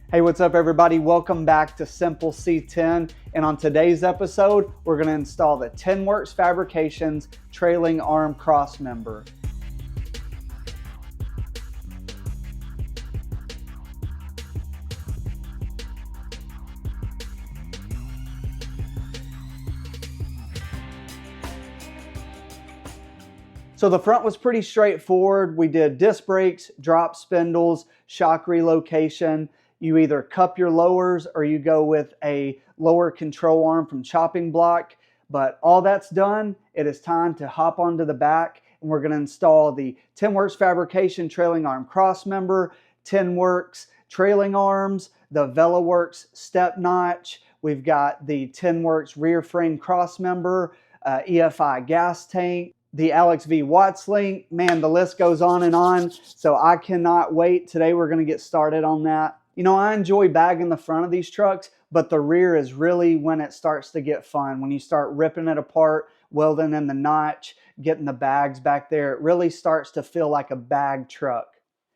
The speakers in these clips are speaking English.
Hey, what's up everybody? Welcome back to Simple C10. And on today's episode, we're going to install the Tinworks Fabrication's trailing arm crossmember. So the front was pretty straightforward. We did disc brakes, drop spindles, shock relocation. You either cup your lowers or you go with a lower control arm from chopping block. But all that's done, it is time to hop onto the back and we're going to install the Tinworks Fabrication trailing arm crossmember, Tinworks trailing arms, the VelaWorks step notch. We've got the Tinworks rear frame crossmember, EFI gas tank, the Alex V Watts link. Man, the list goes on and on. So I cannot wait. Today we're going to get started on that. You know, I enjoy bagging the front of these trucks, but the rear is really when it starts to get fun. When you start ripping it apart, welding in the notch, getting the bags back there, it really starts to feel like a bag truck.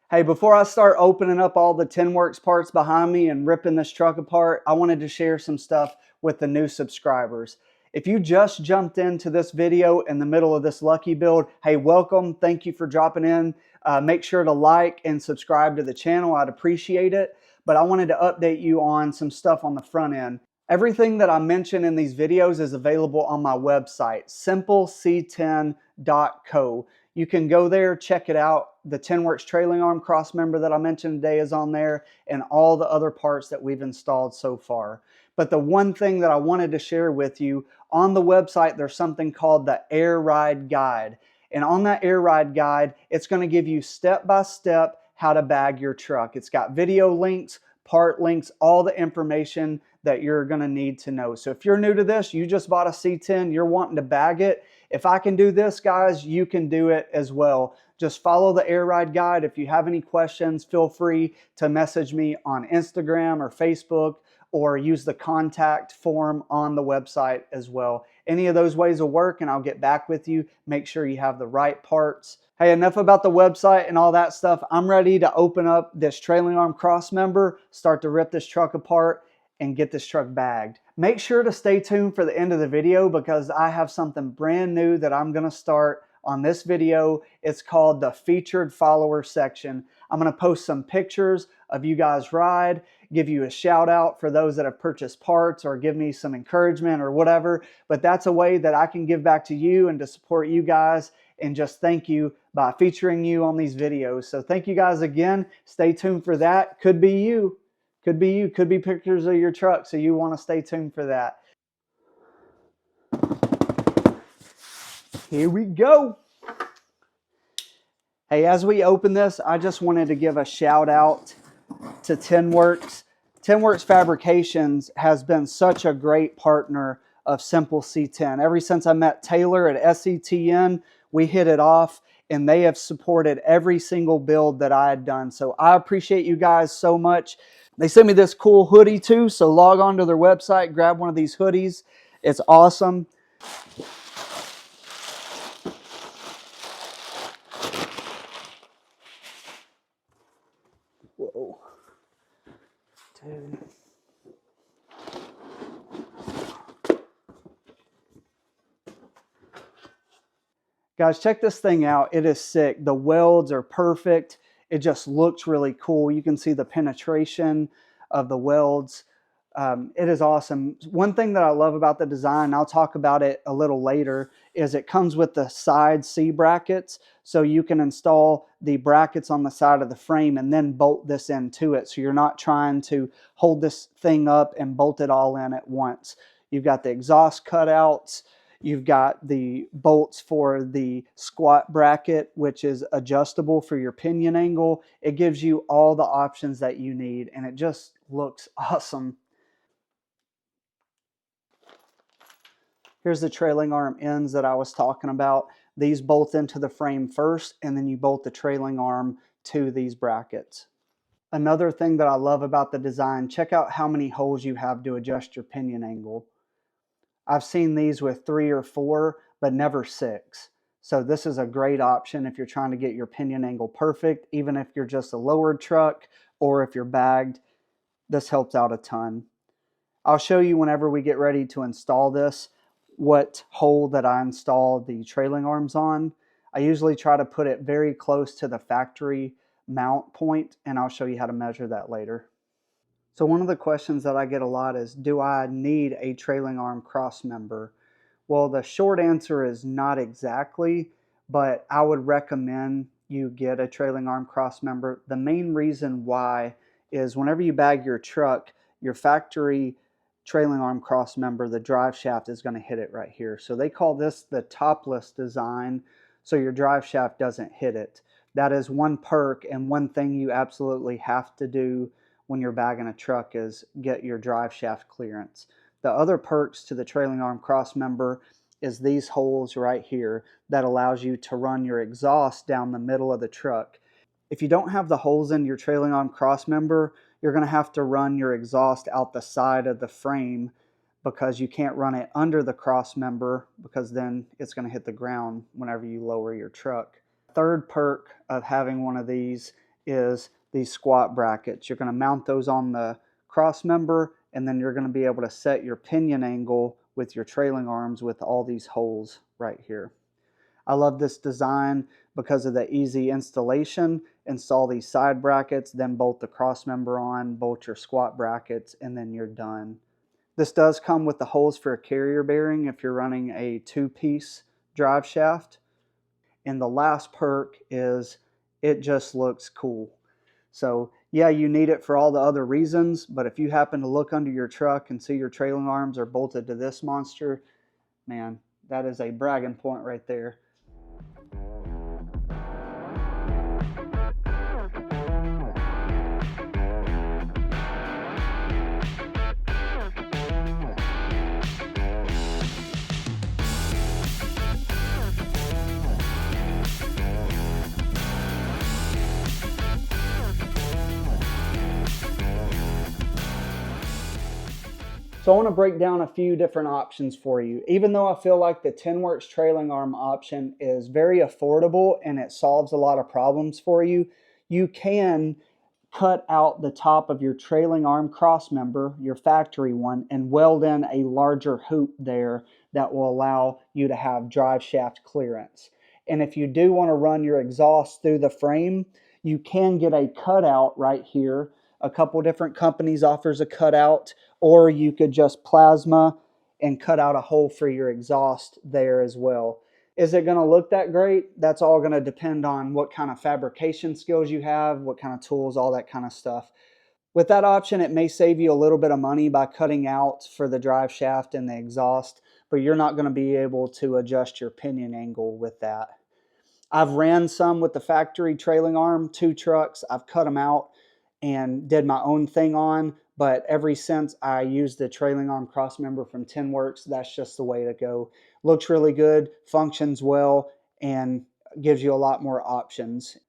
Hey, before I start opening up all the Tinworks parts behind me and ripping this truck apart, I wanted to share some stuff with the new subscribers. If you just jumped into this video in the middle of this lucky build, hey, welcome. Thank you for dropping in. Make sure to like and subscribe to the channel. I'd appreciate it. But I wanted to update you on some stuff on the front end. Everything that I mention in these videos is available on my website, simplec10.co. You can go there, check it out. The Tinworks trailing arm crossmember that I mentioned today is on there, and all the other parts that we've installed so far. But the one thing that I wanted to share with you, on the website, there's something called the Air Ride Guide. And on that Air Ride Guide, it's going to give you step-by-step how to bag your truck. It's got video links, part links, all the information that you're going to need to know. So if you're new to this, you just bought a C10, you're wanting to bag it. If I can do this, guys, you can do it as well. Just follow the Air Ride Guide. If you have any questions, feel free to message me on Instagram or Facebook, or use the contact form on the website as well. Any of those ways will work and I'll get back with you. Make sure you have the right parts. Hey, enough about the website and all that stuff. I'm ready to open up this trailing arm crossmember, start to rip this truck apart, and get this truck bagged. Make sure to stay tuned for the end of the video because I have something brand new that I'm gonna start on this video. It's called the featured follower section. I'm gonna post some pictures of you guys ride, give you a shout out for those that have purchased parts or give me some encouragement or whatever. But that's a way that I can give back to you and to support you guys and just thank you by featuring you on these videos. So thank you guys again. Stay tuned for that. Could be you. Could be you. Could be pictures of your truck. So you want to stay tuned for that. Here we go. Hey, as we open this, I just wanted to give a shout out to Tinworks. Tinworks Fabrications has been such a great partner of Simple C10. Ever since I met Taylor at SETN, we hit it off and they have supported every single build that I had done. So I appreciate you guys so much. They sent me this cool hoodie too, so log on to their website, grab one of these hoodies. It's awesome. Whoa. Dude. Guys, check this thing out. It is sick. The welds are perfect. It just looks really cool. You can see the penetration of the welds. It is awesome. One thing that I love about the design, I'll talk about it a little later, is it comes with the side C brackets. So you can install the brackets on the side of the frame and then bolt this into it. So you're not trying to hold this thing up and bolt it all in at once. You've got the exhaust cutouts. You've got the bolts for the squat bracket, which is adjustable for your pinion angle. It gives you all the options that you need, and it just looks awesome. Here's the trailing arm ends that I was talking about. These bolt into the frame first, and then you bolt the trailing arm to these brackets. Another thing that I love about the design, check out how many holes you have to adjust your pinion angle. I've seen these with 3 or 4, but never 6. So this is a great option if you're trying to get your pinion angle perfect, even if you're just a lowered truck or if you're bagged. this helps out a ton. I'll show you whenever we get ready to install this what hole that I installed the trailing arms on. I usually try to put it very close to the factory mount point, and I'll show you how to measure that later. So one of the questions that I get a lot is, do I need a trailing arm cross member? Well, the short answer is not exactly, but I would recommend you get a trailing arm cross member. The main reason why is whenever you bag your truck, your factory trailing arm cross member, the drive shaft is going to hit it right here. So they call this the topless design, so your drive shaft doesn't hit it. That is one perk, and one thing you absolutely have to do when you're bagging a truck is get your drive shaft clearance. The other perks to the trailing arm cross member is these holes right here that allows you to run your exhaust down the middle of the truck. If you don't have the holes in your trailing arm cross member, you're going to have to run your exhaust out the side of the frame, because you can't run it under the cross member, because then it's going to hit the ground whenever you lower your truck. Third perk of having one of these is these squat brackets. You're going to mount those on the cross member, and then you're going to be able to set your pinion angle with your trailing arms with all these holes right here. I love this design because of the easy installation. Install these side brackets, then bolt the cross member on, bolt your squat brackets, and then you're done. This does come with the holes for a carrier bearing if you're running a two-piece drive shaft. And the last perk is it just looks cool. So yeah, you need it for all the other reasons, but if you happen to look under your truck and see your trailing arms are bolted to this monster, man, that is a bragging point right there. So I want to break down a few different options for you. Even though I feel like the Tinworks trailing arm option is very affordable and it solves a lot of problems for you, you can cut out the top of your trailing arm cross member, your factory one, and weld in a larger hoop there that will allow you to have drive shaft clearance. And if you do want to run your exhaust through the frame, you can get a cutout right here. A couple different companies offers a cutout, or you could just plasma and cut out a hole for your exhaust there as well. Is it going to look that great? That's all going to depend on what kind of fabrication skills you have, what kind of tools, all that kind of stuff. With that option, it may save you a little bit of money by cutting out for the drive shaft and the exhaust, but you're not going to be able to adjust your pinion angle with that. I've ran some with the factory trailing arm, 2 trucks. I've cut them out and did my own thing on, but ever since I used the trailing arm cross member from Tinworks, that's just the way to go. Looks really good, functions well, and gives you a lot more options.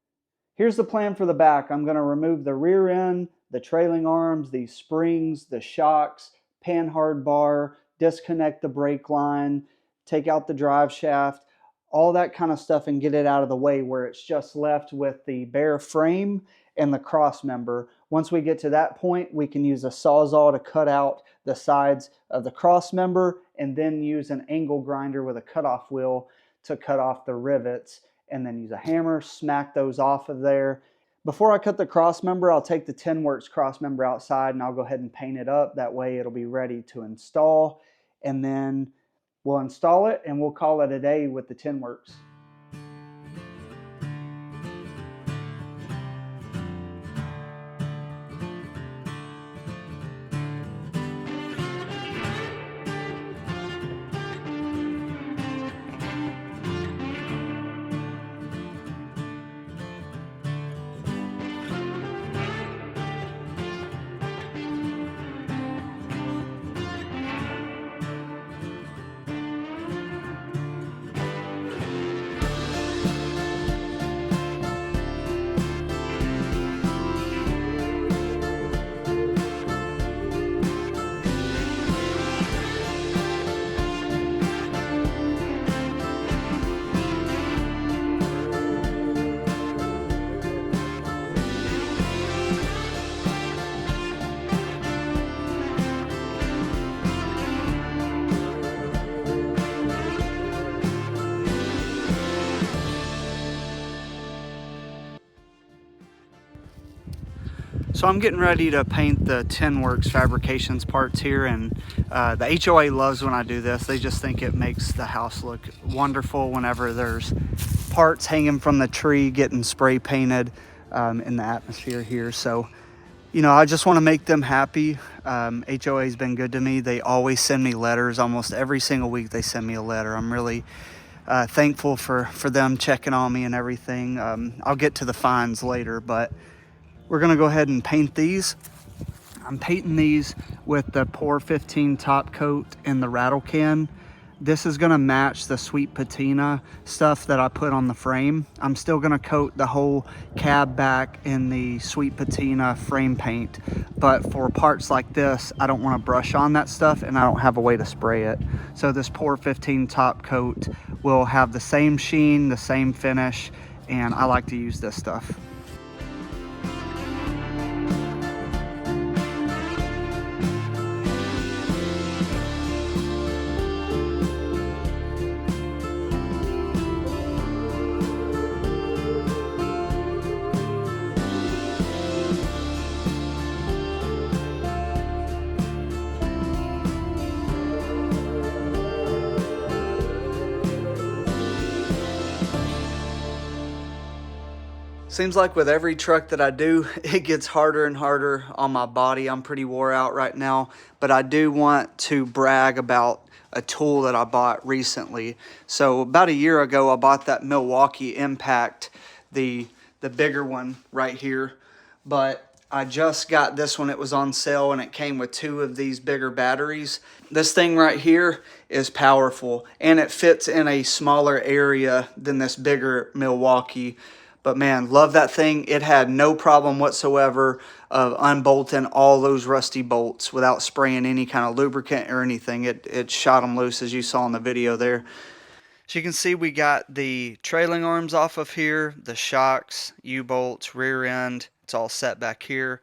Here's the plan for the back. I'm going to remove the rear end, the trailing arms, these springs, the shocks, panhard bar, disconnect the brake line, take out the drive shaft, all that kind of stuff, and get it out of the way where it's just left with the bare frame and the cross member. Once we get to that point, we can use a sawzall to cut out the sides of the cross member, and then use an angle grinder with a cutoff wheel to cut off the rivets, and then use a hammer, smack those off of there. Before I cut the cross member, I'll take the Tinworks cross member outside and I'll go ahead and paint it up. That way it'll be ready to install, and then we'll install it and we'll call it a day with the Tinworks. So I'm getting ready to paint the Tinworks Fabrications parts here, and the HOA loves when I do this. They just think it makes the house look wonderful whenever there's parts hanging from the tree getting spray painted in the atmosphere here. So, you know, I just want to make them happy. HOA's been good to me. They always send me letters. Almost every single week they send me a letter. I'm really thankful for them checking on me and everything. I'll get to the fines later, but we're gonna go ahead and paint these. I'm painting these with the Pour 15 top coat in the rattle can. This is gonna match the sweet patina stuff that I put on the frame. I'm still gonna coat the whole cab back in the sweet patina frame paint, but for parts like this, I don't wanna brush on that stuff and I don't have a way to spray it. So this Pour 15 top coat will have the same sheen, the same finish, and I like to use this stuff. Seems like with every truck that I do, it gets harder and harder on my body. I'm pretty wore out right now, but I do want to brag about a tool that I bought recently. So about a year ago, I bought that Milwaukee Impact, the bigger one right here, but I just got this one. It was on sale and it came with 2 of these bigger batteries. This thing right here is powerful and it fits in a smaller area than this bigger Milwaukee. But man, love that thing. It had no problem whatsoever of unbolting all those rusty bolts without spraying any kind of lubricant or anything. It shot them loose, as you saw in the video there. So you can see we got the trailing arms off of here, the shocks, U-bolts, rear end. It's all set back here.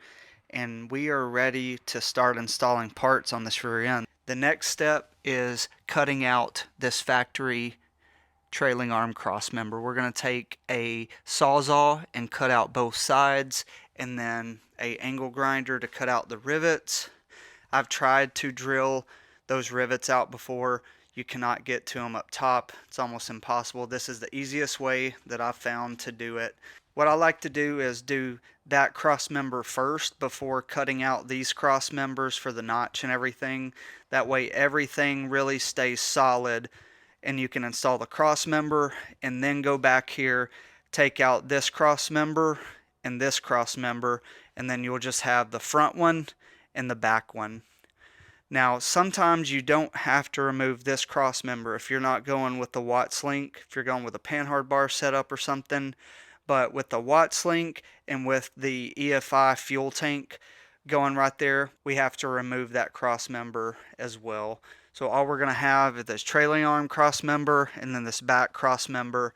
And we are ready to start installing parts on this rear end. The next step is cutting out this factory trailing arm cross member. We're going to take a Sawzall and cut out both sides, and then a angle grinder to cut out the rivets. I've tried to drill those rivets out before. You cannot get to them up top. It's almost impossible. This is the easiest way that I've found to do it. What I like to do is do that cross member first before cutting out these cross members for the notch and everything. That way everything really stays solid, and you can install the cross member and then go back here, take out this cross member and this cross member, and then you'll just have the front one and the back one. Now, sometimes you don't have to remove this cross member if you're not going with the Watts link, if you're going with a panhard bar setup or something. But with the Watts link and with the EFI fuel tank going right there, we have to remove that cross member as well. So all we're going to have is this trailing arm cross member and then this back cross member.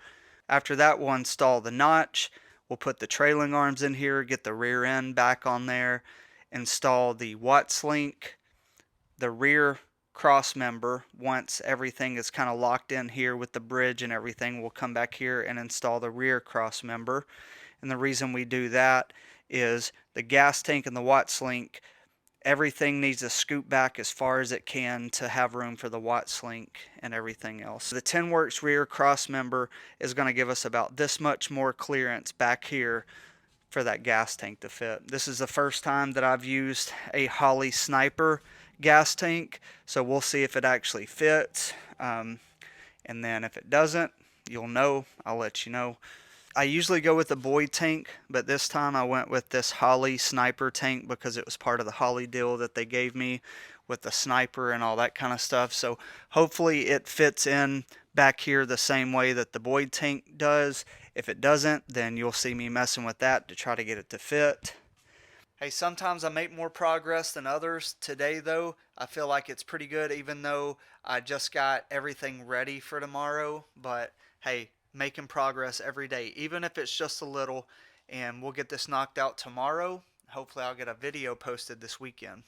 After that, we'll install the notch. We'll put the trailing arms in here, get the rear end back on there, install the Watts link, the rear cross member. Once everything is kind of locked in here with the bridge and everything, we'll come back here and install the rear cross member. And the reason we do that is the gas tank and the Watts link, everything needs to scoot back as far as it can to have room for the Watts link and everything else. The Tinworks rear cross member is going to give us about this much more clearance back here for that gas tank to fit. This is the first time that I've used a Holley Sniper gas tank, so we'll see if it actually fits, and then if it doesn't, you'll know. I'll let you know. I usually go with the Boyd tank, but this time I went with this Holley Sniper tank because it was part of the Holley deal that they gave me with the sniper and all that kind of stuff. So hopefully it fits in back here the same way that the Boyd tank does. If it doesn't, then you'll see me messing with that to try to get it to fit. Hey, sometimes I make more progress than others. Today, though, I feel like it's pretty good, even though I just got everything ready for tomorrow. But hey, making progress every day, even if it's just a little, and we'll get this knocked out tomorrow. Hopefully I'll get a video posted this weekend.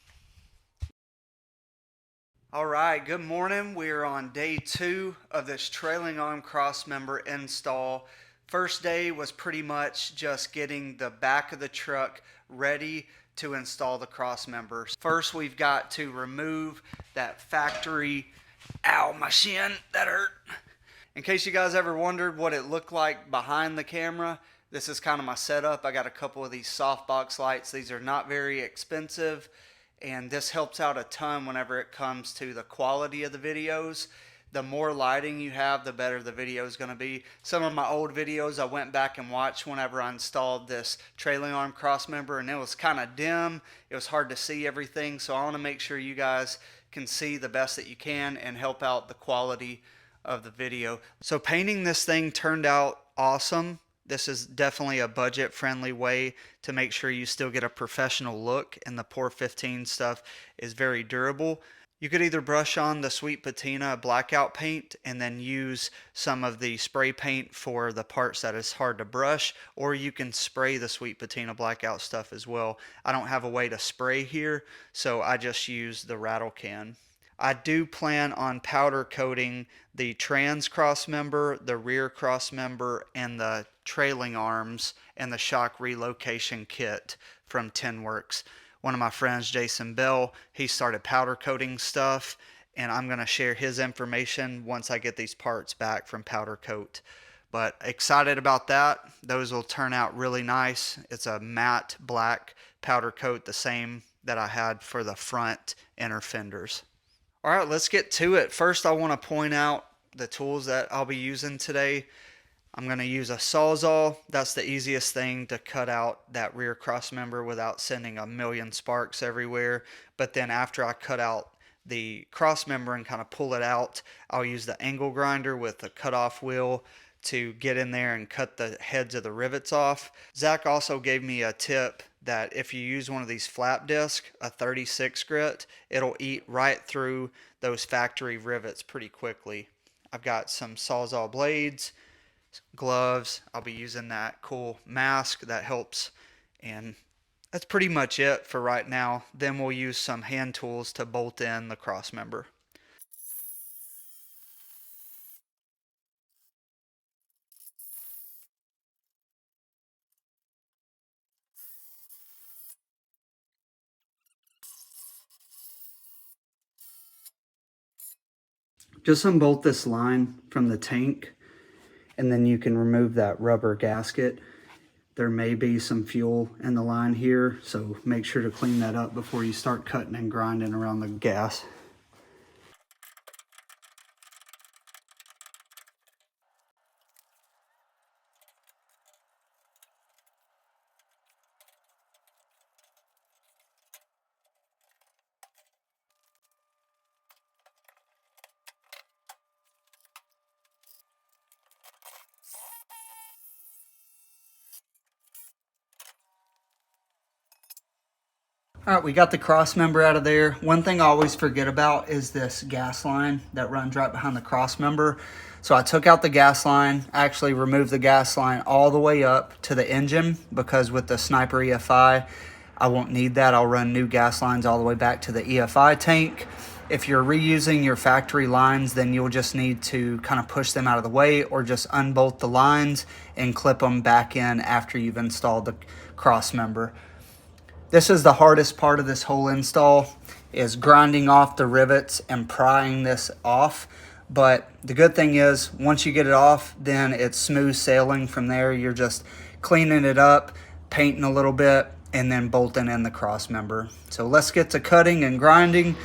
All right, good morning. We are on day 2 of this trailing arm cross member install. First day was pretty much just getting the back of the truck ready to install the cross members. First, we've got to remove that factory, ow, my shin, that hurt. In case you guys ever wondered what it looked like behind the camera, this is kind of my setup. I got a couple of these softbox lights. These are not very expensive, and this helps out a ton whenever it comes to the quality of the videos. The more lighting you have, the better the video is going to be. Some of my old videos I went back and watched whenever I installed this trailing arm cross member, and it was kind of dim. It was hard to see everything, so I want to make sure you guys can see the best that you can and help out the quality of the video. So painting this thing turned out awesome. This is definitely a budget friendly way to make sure you still get a professional look, and the Pour 15 stuff is very durable. You could either brush on the Sweet Patina blackout paint and then use some of the spray paint for the parts that is hard to brush, or you can spray the Sweet Patina blackout stuff as well. I don't have a way to spray here, so I just use the rattle can. I do plan on powder coating the trans cross member, the rear cross member, and the trailing arms and the shock relocation kit from Tinworks. One of my friends, Jason Bell, he started powder coating stuff, and I'm going to share his information once I get these parts back from powder coat. But excited about that. Those will turn out really nice. It's a matte black powder coat, the same that I had for the front inner fenders. All right, let's get to it. First, I want to point out the tools that I'll be using today. I'm going to use a Sawzall. That's the easiest thing to cut out that rear cross member without sending a million sparks everywhere. But then after I cut out the cross member and kind of pull it out, I'll use the angle grinder with the cutoff wheel to get in there and cut the heads of the rivets off. Zach also gave me a tip that if you use one of these flap disc, a 36 grit, it'll eat right through those factory rivets pretty quickly. I've got some Sawzall blades, gloves. I'll be using that cool mask that helps, and that's pretty much it for right now. Then we'll use some hand tools to bolt in the cross member. Just unbolt this line from the tank, and then you can remove that rubber gasket. There may be some fuel in the line here, so make sure to clean that up before you start cutting and grinding around the gas. All right, we got the cross member out of there. One thing I always forget about is this gas line that runs right behind the cross member. So I took out the gas line, actually removed the gas line all the way up to the engine, because with the Sniper EFI, I won't need that. I'll run new gas lines all the way back to the EFI tank. If you're reusing your factory lines, then you'll just need to kind of push them out of the way, or just unbolt the lines and clip them back in after you've installed the cross member. This is the hardest part of this whole install, is grinding off the rivets and prying this off. But the good thing is, once you get it off, then it's smooth sailing from there. You're just cleaning it up, painting a little bit, and then bolting in the cross member. So let's get to cutting and grinding.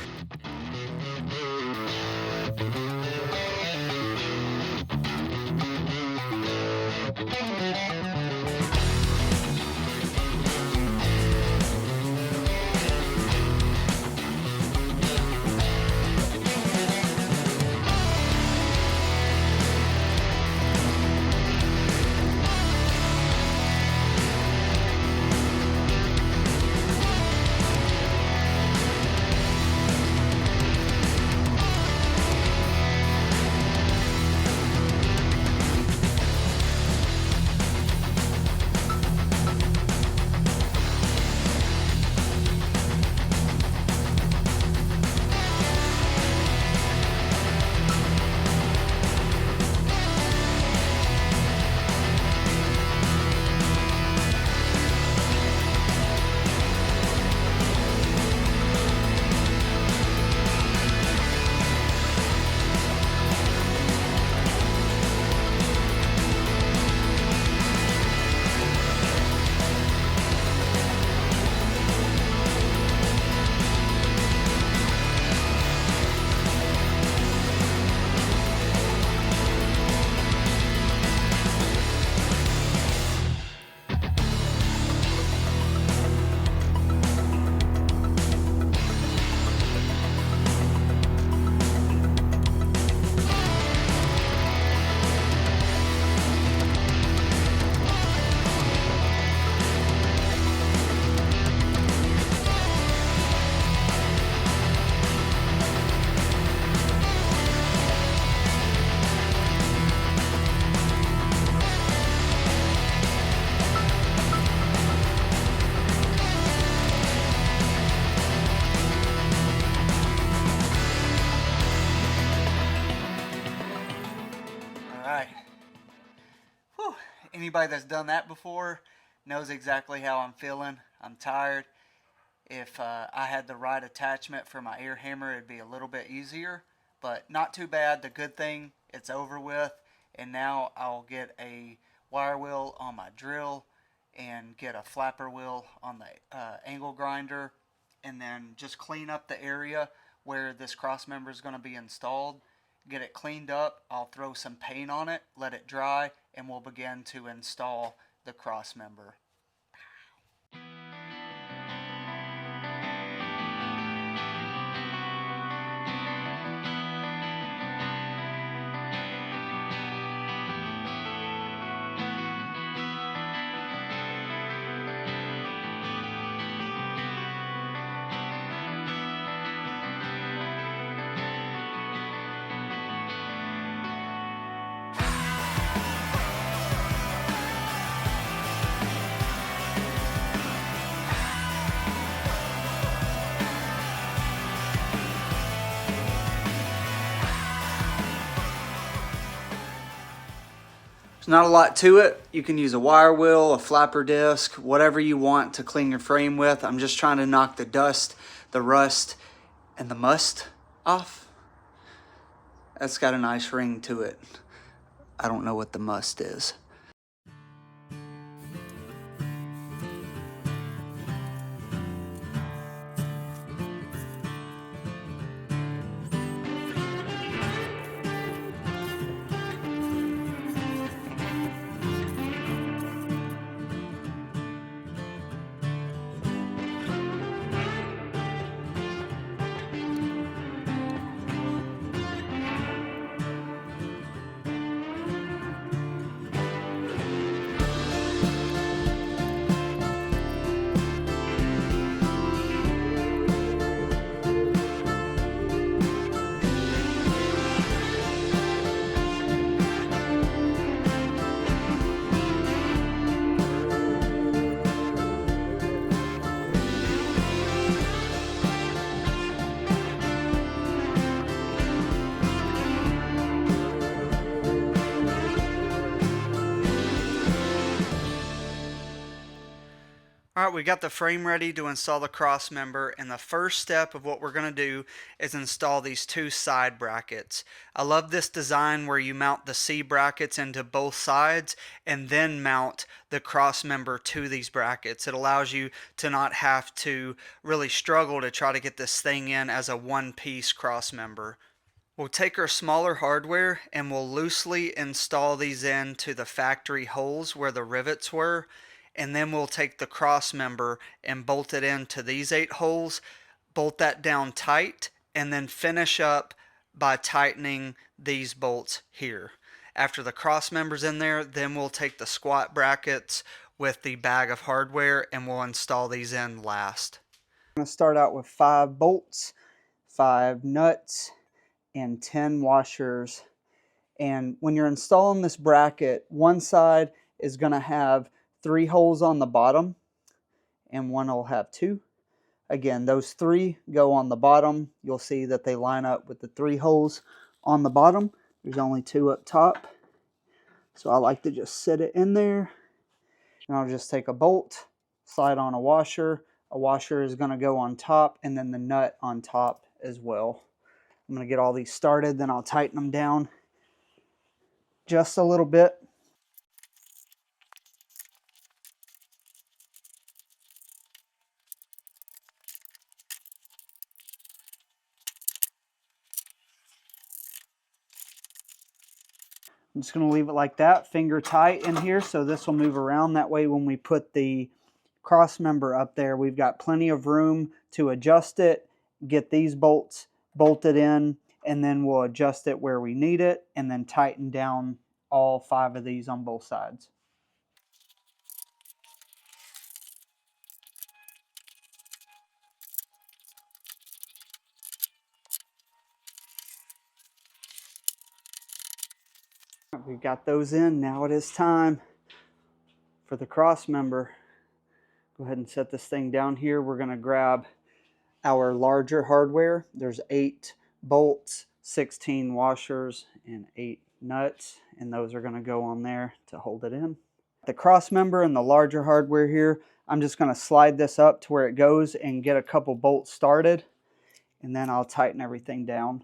Anybody that's done that before knows exactly how I'm feeling. I'm tired. If I had the right attachment for my air hammer, it'd be a little bit easier, but not too bad. The good thing, it's over with, and now I'll get a wire wheel on my drill and get a flapper wheel on the angle grinder, and then just clean up the area where this cross member is going to be installed. Get it cleaned up. I'll throw some paint on it, let it dry, and we'll begin to install the cross member. There's not a lot to it. You can use a wire wheel, a flapper disc, whatever you want to clean your frame with. I'm just trying to knock the dust, the rust, and the must off. That's got a nice ring to it. I don't know what the must is. All right, we got the frame ready to install the cross member, and the first step of what we're going to do is install these two side brackets. I love this design where you mount the C brackets into both sides and then mount the cross member to these brackets. It allows you to not have to really struggle to try to get this thing in as a one-piece cross member. We'll take our smaller hardware and we'll loosely install these into the factory holes where the rivets were, and then we'll take the cross member and bolt it into these 8 holes, bolt that down tight, and then finish up by tightening these bolts here. After the cross member's in there, then we'll take the squat brackets with the bag of hardware and we'll install these in last. I'm going to start out with 5 bolts, 5 nuts, and 10 washers. And when you're installing this bracket, one side is going to have 3 holes on the bottom and one will have 2. Again, those 3 go on the bottom. You'll see that they line up with the 3 holes on the bottom. There's only 2 up top. So I like to just sit it in there. And I'll just take a bolt, slide on a washer. A washer is going to go on top, and then the nut on top as well. I'm going to get all these started, then I'll tighten them down just a little bit. I'm just going to leave it like that, finger tight in here, so this will move around. That way when we put the cross member up there, we've got plenty of room to adjust it, get these bolts bolted in, and then we'll adjust it where we need it, and then tighten down all 5 of these on both sides. We've got those in. Now it is time for the cross member. Go ahead and set this thing down here. We're going to grab our larger hardware. There's 8 bolts, 16 washers, and 8 nuts, and those are going to go on there to hold it in. The cross member and the larger hardware here, I'm just going to slide this up to where it goes and get a couple bolts started, and then I'll tighten everything down.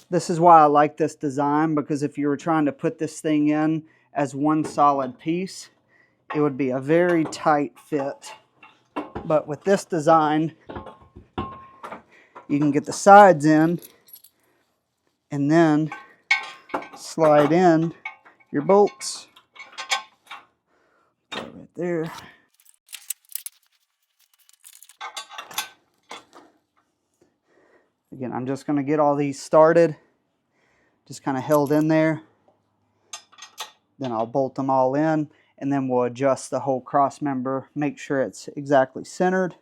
This is why I like this design, because if you were trying to put this thing in as one solid piece, it would be a very tight fit. But with this design, you can get the sides in and then slide in your bolts. Right there. Again, I'm just going to get all these started, just kind of held in there. Then I'll bolt them all in, and then we'll adjust the whole cross member, make sure it's exactly centered.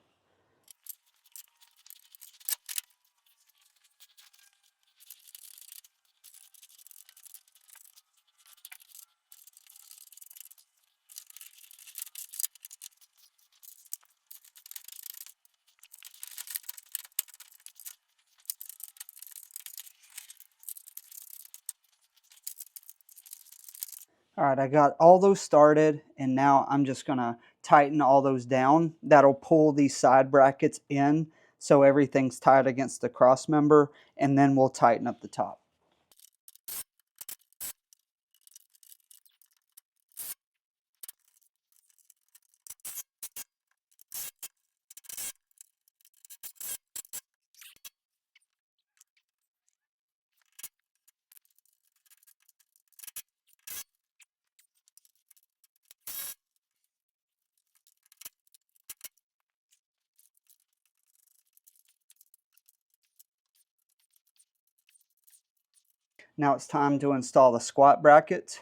All right, I got all those started, and now I'm just gonna tighten all those down. That'll pull these side brackets in so everything's tight against the cross member, and then we'll tighten up the top. Now it's time to install the squat brackets.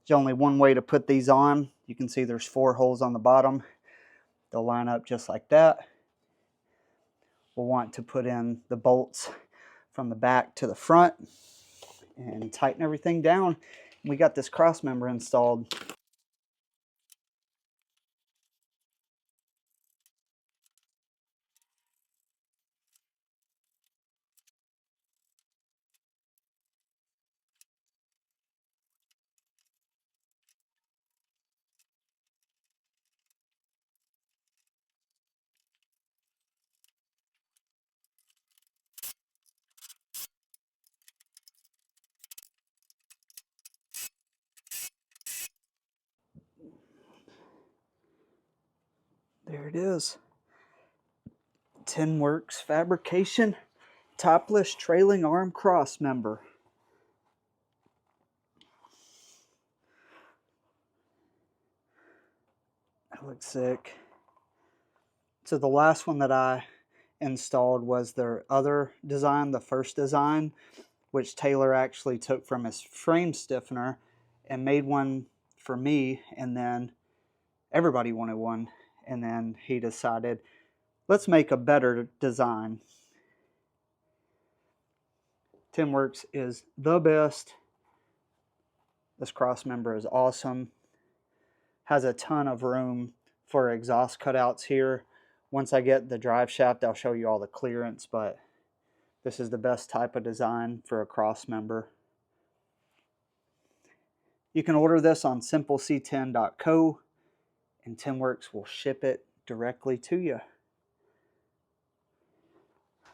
There's only one way to put these on. You can see there's 4 holes on the bottom. They'll line up just like that. We'll want to put in the bolts from the back to the front and tighten everything down. We got this cross member installed. There it is. Tinworks Fabrication topless trailing arm cross member. That looks sick. So the last one that I installed was their other design, the first design, which Taylor actually took from his frame stiffener and made one for me, and then everybody wanted one, and then he decided, let's make a better design. Tinworks is the best. This cross member is awesome. Has a ton of room for exhaust cutouts here. Once I get the drive shaft, I'll show you all the clearance, but this is the best type of design for a cross member. You can order this on simpleC10.co, and Tinworks will ship it directly to you.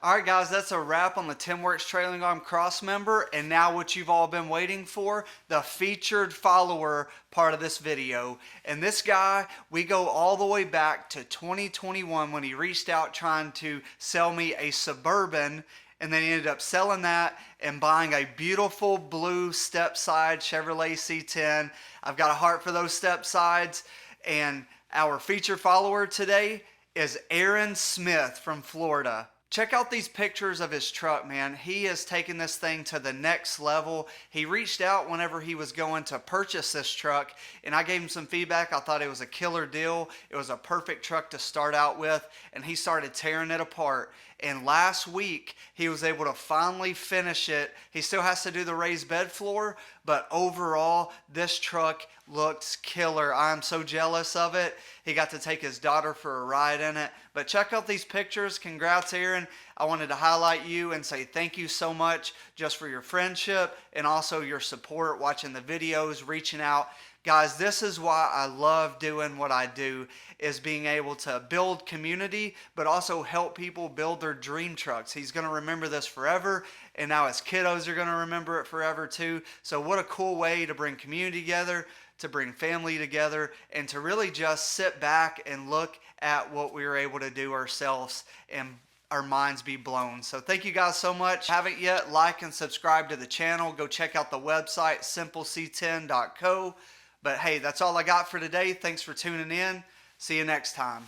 Alright guys, that's a wrap on the Tinworks trailing arm cross member, and now what you've all been waiting for, the featured follower part of this video. And this guy, we go all the way back to 2021 when he reached out trying to sell me a Suburban, and then he ended up selling that and buying a beautiful blue step side Chevrolet C10. I've got a heart for those step sides, and our featured follower today is Aaron Smith from Florida. Check out these pictures of his truck, man. He has taken this thing to the next level. He reached out whenever he was going to purchase this truck, and I gave him some feedback. I thought it was a killer deal. It was a perfect truck to start out with, and he started tearing it apart. And last week, he was able to finally finish it. He still has to do the raised bed floor, but overall, this truck looks killer. I'm so jealous of it. He got to take his daughter for a ride in it. But check out these pictures. Congrats, Aaron. I wanted to highlight you and say thank you so much just for your friendship and also your support, watching the videos, reaching out. Guys, this is why I love doing what I do, is being able to build community, but also help people build their dream trucks. He's going to remember this forever, and now his kiddos are going to remember it forever too. So what a cool way to bring community together, to bring family together, and to really just sit back and look at what we were able to do ourselves and our minds be blown. So thank you guys so much. If you haven't yet, like and subscribe to the channel. Go check out the website, simpleC10.co. But hey, that's all I got for today. Thanks for tuning in. See you next time.